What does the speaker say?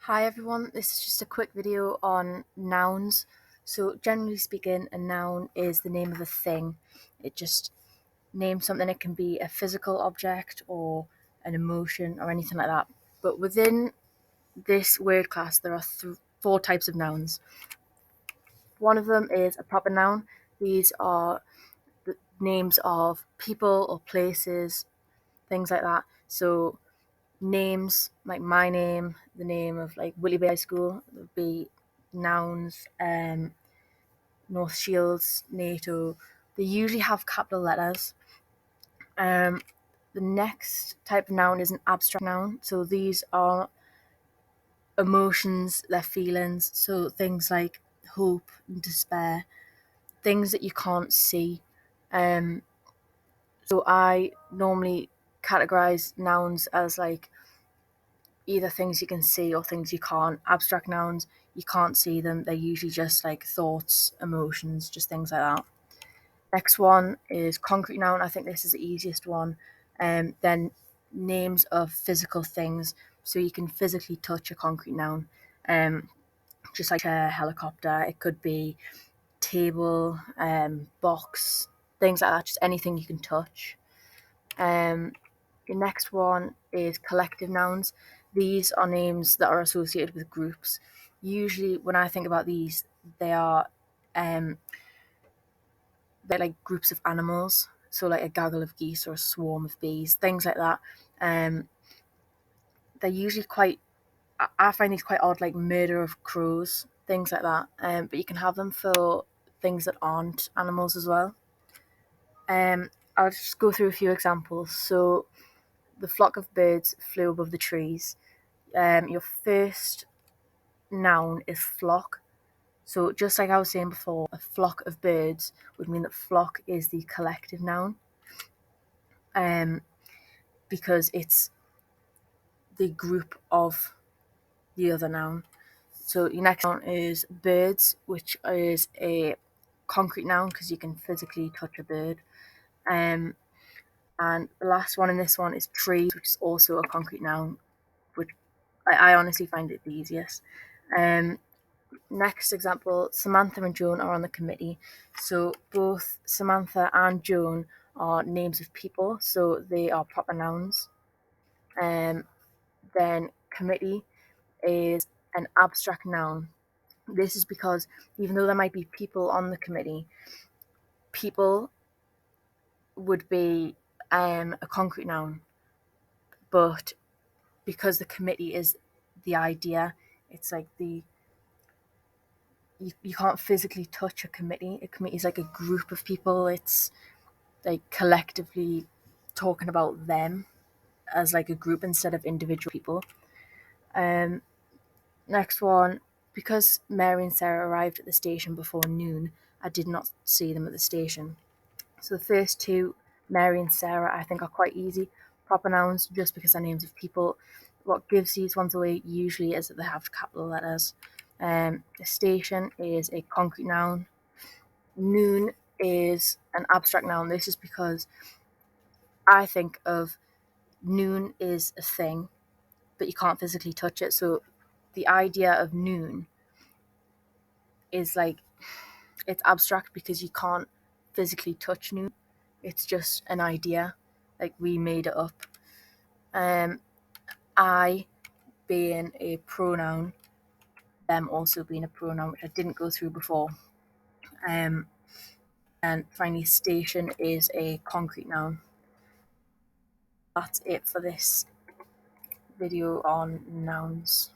Hi everyone, this is just a quick video on nouns. So generally speaking, a noun is the name of a thing. It just names something. It can be a physical object or an emotion or anything like that. But within this word class, there are four types of nouns. One of them is a proper noun. These are the names of people or places, things like that. So names like my name, the name of like Whitley Bay High School would be nouns. North Shields, NATO, they usually have capital letters. Um, the next type of noun is an abstract noun. So these are emotions, their feelings. So things like hope and despair, things that you can't see. Um, so I normally categorize nouns as like either things you can see or things you can't. Abstract nouns, you can't see them. They're usually just like thoughts, emotions, just things like that. Next one is concrete noun. I think this is the easiest one. Then names of physical things. So you can physically touch a concrete noun. Just like a helicopter. It could be table, box, things like that. Just anything you can touch. Um, the next one is collective nouns. These are names that are associated with groups. Usually, when I think about these, they are um, they're like groups of animals. So like a gaggle of geese or a swarm of bees, things like that. Um, they're usually quite. I find these quite odd, like murder of crows, things like that. But you can have them for things that aren't animals as well. I'll just go through a few examples. So the flock of birds flew above the trees. Your first noun is flock. So just like I was saying before, a flock of birds would mean that flock is the collective noun, um, because it's the group of the other noun. So your next noun is birds, which is a concrete noun because you can physically touch a bird. Um, and the last one in this one is trees, which is also a concrete noun, which I honestly find it the easiest. Um, Next example, Samantha and Joan are on the committee. So both Samantha and Joan are names of people, so they are proper nouns. Um, then committee is an abstract noun. This is because even though there might be people on the committee, people would be a concrete noun, but because the committee is the idea, it's like you can't physically touch a committee. A committee is like a group of people. It's like collectively talking about them as like a group instead of individual people. Um, Next one, because Mary and Sarah arrived at the station before noon, I did not see them at the station. So the first two, Mary and Sarah, I think are quite easy. Proper nouns, just because they're names of people. What gives these ones away usually is that they have capital letters. The station is a concrete noun. Noon is an abstract noun. This is because I think of noon is a thing, but you can't physically touch it. So the idea of noon is like it's abstract because you can't physically touch noon. It's just an idea, like we made it up. Um, I being a pronoun, them also being a pronoun, which I didn't go through before. Um, and finally, station is a concrete noun. That's it for this video on nouns.